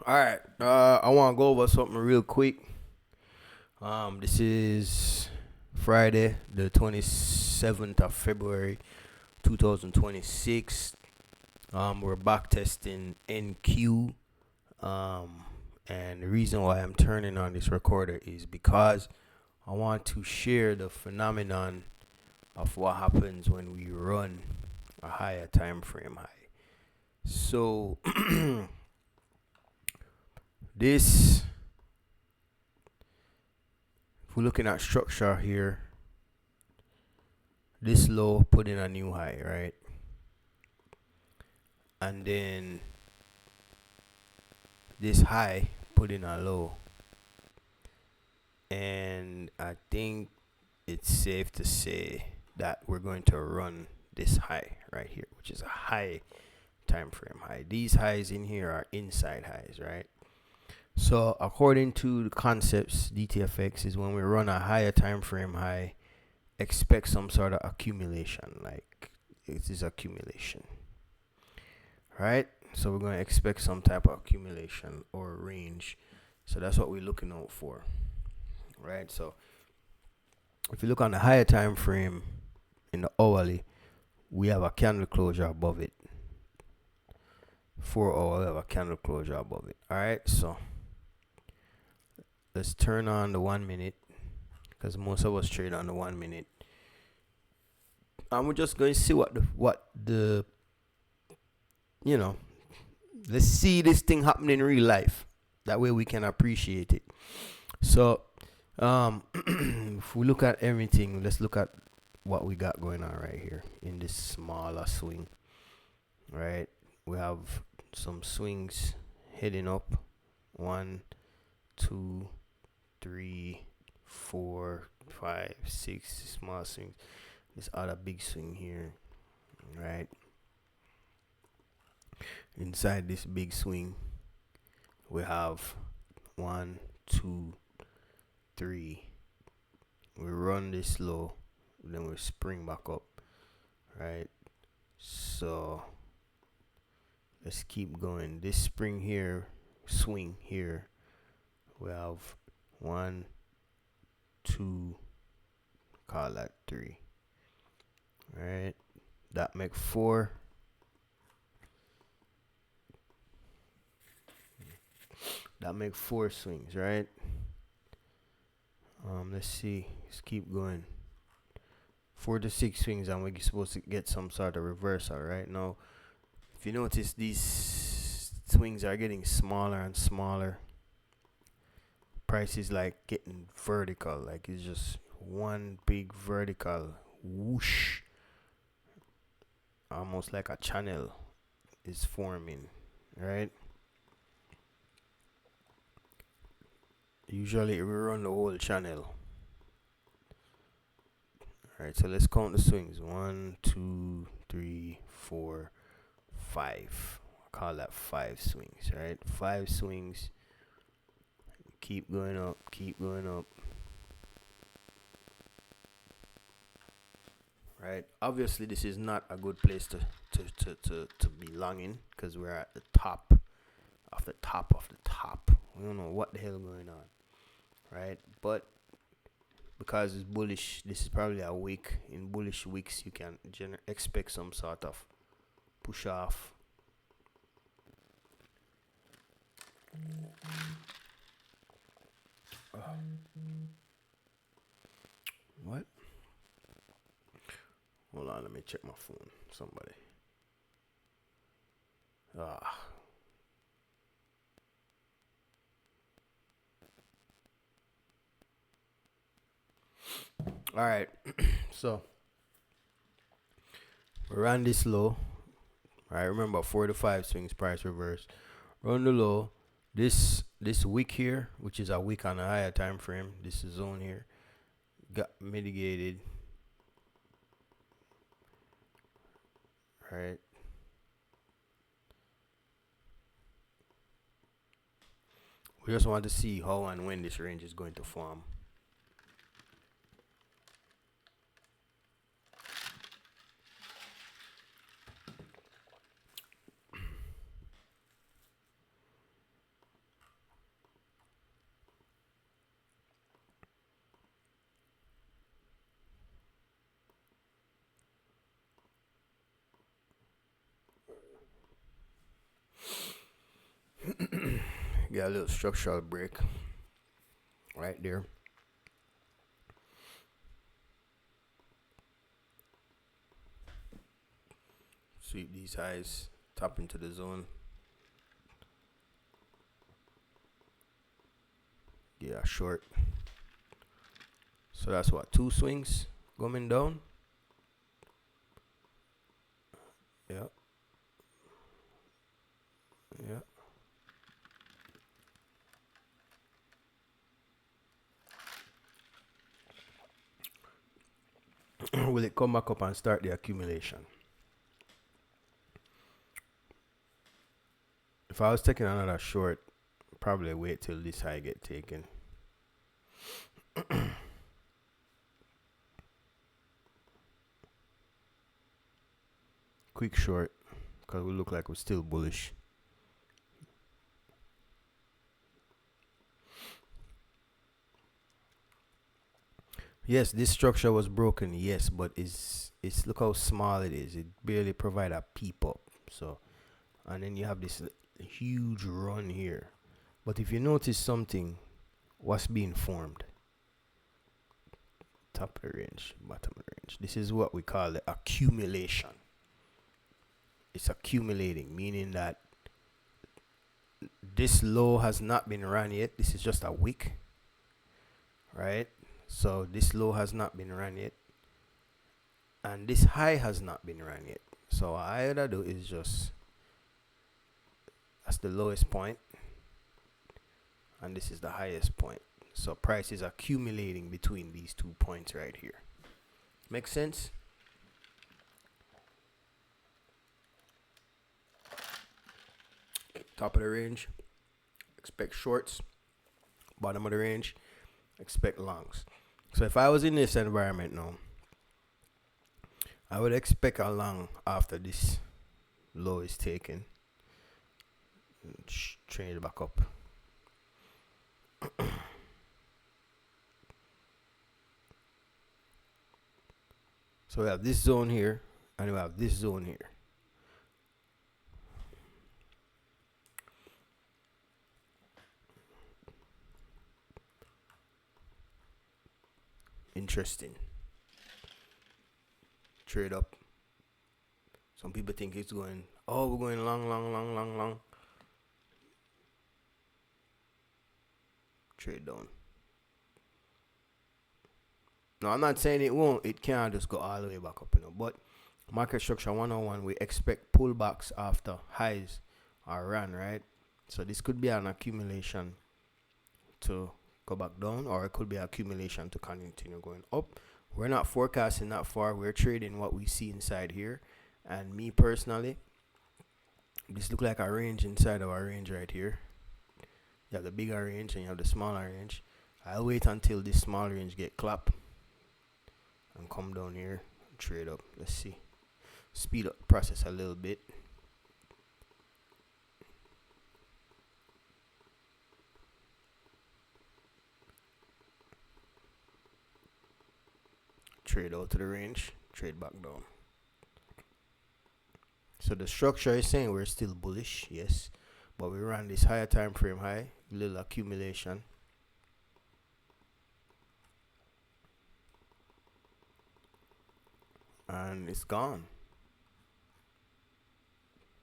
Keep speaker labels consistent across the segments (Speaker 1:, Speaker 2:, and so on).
Speaker 1: All right. I want to go over something real quick. This is Friday, the 27th of February, 2026. We're back testing NQ. Um, and the reason why I'm turning on this recorder is because I want to share the phenomenon of what happens when we run a higher time frame high. So this, if we're looking at structure here, this low put in a new high, right? And then this high put in a low. And I think it's safe to say that we're going to run this high right here, which is a high time frame high. These highs in here are inside highs, right? So according to the concepts, DTFX is when we run a higher time frame high, expect some sort of accumulation, like it is accumulation, right? So we're going to expect some type of accumulation or range. So that's what we're looking out for, right? So if you look on the higher time frame in the hourly, we have a candle closure above it. 4 hour, we have a candle closure above it. All right, so let's turn on the 1 minute because most of us trade on the 1 minute, and we're just going to see what the you know. Let's see this thing happen in real life. That way we can appreciate it. So, if we look at everything, let's look at what we got going on right here in this smaller swing. Right, we have some swings heading up. 1, 2, 3, 4, 5, 6 small swings. This other big swing here, right? Inside this big swing, we have 1, 2, 3. We run this low, then we spring back up, right? So let's keep going. This spring here, swing here, we have 1, 2, call that 3, right? That make 4. That make 4 swings, right? Let's see. Let's keep going. 4 to 6 swings, and we're supposed to get some sort of reversal, right? Now, if you notice, these swings are getting smaller and smaller. Price is like getting vertical, like it's just one big vertical whoosh, almost like a channel is forming, right? Usually we run the whole channel. Alright, so let's count the swings. 1, 2, 3, 4, 5. Call that 5 swings, right? 5 swings. Keep going up, keep going up. Right? Obviously this is not a good place to be longing, because we're at the top of the top of the top. We don't know what the hell going on. Right? But because it's bullish, this is probably a week. In bullish weeks, you can expect some sort of push off. What? Hold on, let me check my phone. Somebody. Ah. All right. So we ran this low. All right. Remember, 4 to 5 swings, price reverse. Run the low. This wick here, which is a wick on a higher time frame, this zone here, got mitigated. Right. We just want to see how and when this range is going to form. Get a little structural break right there. Sweep these highs, tap into the zone. Yeah, short. So that's what, 2 swings coming down. Yeah. Yeah. Will it come back up and start the accumulation? If I was taking another short, probably wait till this high get taken. Quick short, because we look like we're still bullish. Yes, this structure was broken, yes, but it's look how small it is. It barely provide a peep up. So, and then you have this huge run here. But if you notice something, what's being formed? Top of the range, bottom of the range. This is what we call the accumulation. It's accumulating, meaning that this low has not been run yet. This is just a wick, right? So this low has not been run yet, and this high has not been run yet. So what I gotta do is just, that's the lowest point, and this is the highest point. So price is accumulating between these 2 points right here. Make sense? Top of the range, expect shorts. Bottom of the range, expect longs. So if I was in this environment now, I would expect a long after this low is taken. Trade it back up. So we have this zone here, and we have this zone here. Interesting. Trade up. Some people think it's going, oh, we're going long, long, long, long, long. Trade down. No, I'm not saying it won't. It can't just go all the way back up, But market structure 101, we expect pullbacks after highs are run, right? So this could be an accumulation to go back down, or it could be accumulation to continue going up. We're not forecasting that far. We're trading what we see inside here. And me personally, this look like a range inside of our range right here. You have the bigger range and you have the smaller range. I'll wait until this small range get clapped and come down here and trade up. Let's see. Speed up the process a little bit. Trade out to the range, trade back down. So the structure is saying we're still bullish, yes, but we ran this higher time frame high, little accumulation. And it's gone.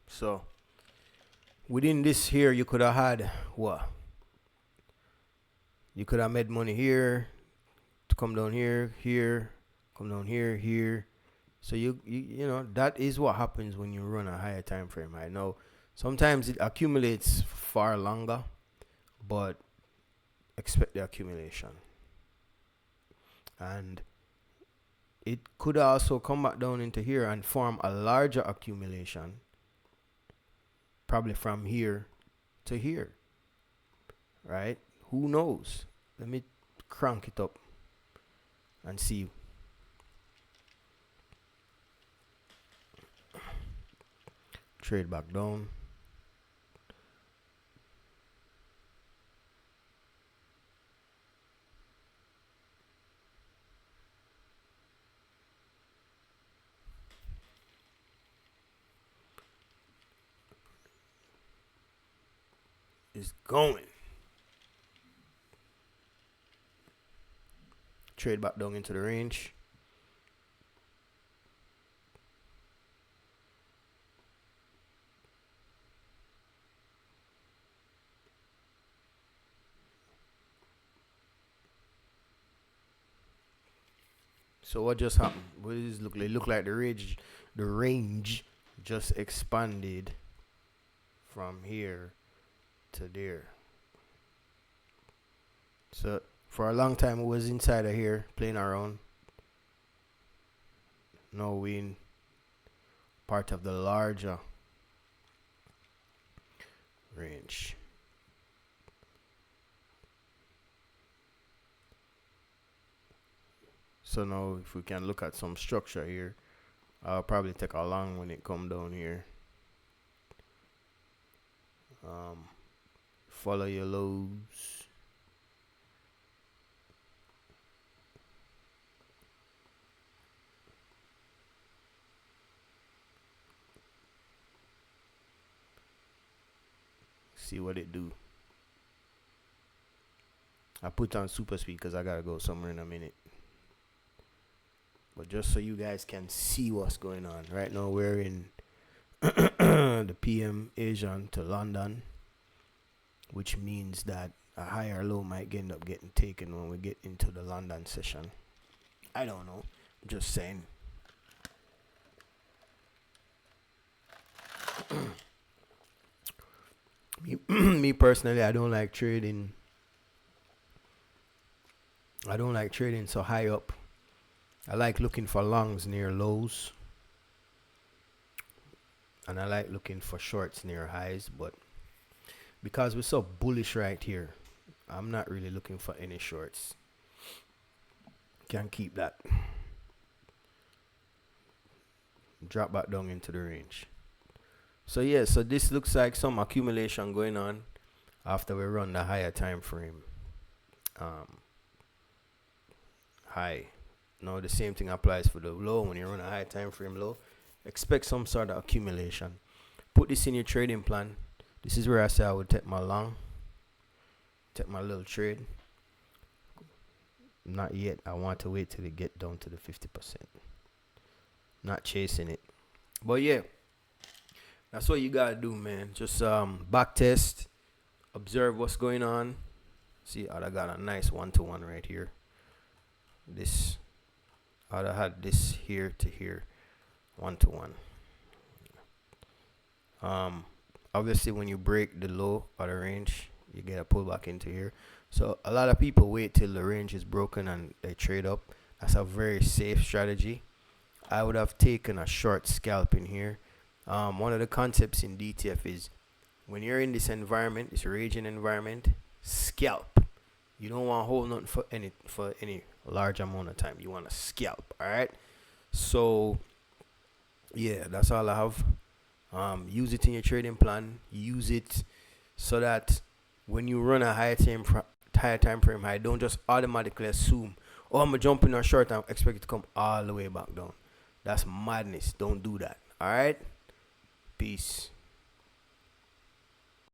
Speaker 1: So within this here, you could have had what? You could have made money here, to come down here, here, come down here, here. So you know that is what happens when you run a higher time frame. I know sometimes it accumulates far longer, but expect the accumulation. And it could also come back down into here and form a larger accumulation, probably from here to here, right? Who knows? Let me crank it up and see. Trade back down. is going. Trade back down into the range. So what just happened? What does this look like? Look like the range just expanded from here to there. So for a long time, it was inside of here playing around. Now we in part of the larger range. So now if we can look at some structure here, I'll probably take a long when it come down here. Follow your lows. See what it do. I put on super speed because I gotta go somewhere in a minute. But just so you guys can see what's going on. Right now we're in the PM Asian to London, which means that a high or low might end up getting taken when we get into the London session. I don't know. I'm just saying. Me personally, I don't like trading. I don't like trading so high up. I like looking for longs near lows. And I like looking for shorts near highs. But because we're so bullish right here, I'm not really looking for any shorts. Can keep that. Drop back down into the range. So yeah, so this looks like some accumulation going on after we run the higher time frame high. Now the same thing applies for the low. When you run a high time frame low, expect some sort of accumulation. Put this in your trading plan. This is where I say I would take my long, take my little trade. Not yet. I want to wait till it get down to the 50%. Not chasing it. But yeah, that's what you gotta do, man. Just back test, observe what's going on. See, I got a nice 1-to-1 right here. This, I'd have had this here to here, 1-to-1. Obviously, when you break the low or the range, you get a pullback into here. So a lot of people wait till the range is broken and they trade up. That's a very safe strategy. I would have taken a short scalp in here. One of the concepts in DTF is when you're in this environment, this raging environment, scalp. You don't want to hold nothing for any large amount of time. You want to scalp. All right. So yeah, that's all I have. Use it in your trading plan. Use it so that when you run a higher time frame high, don't just automatically assume, oh, I'm gonna jump in a short and expect it to come all the way back down. That's madness. Don't do that. All right. Peace.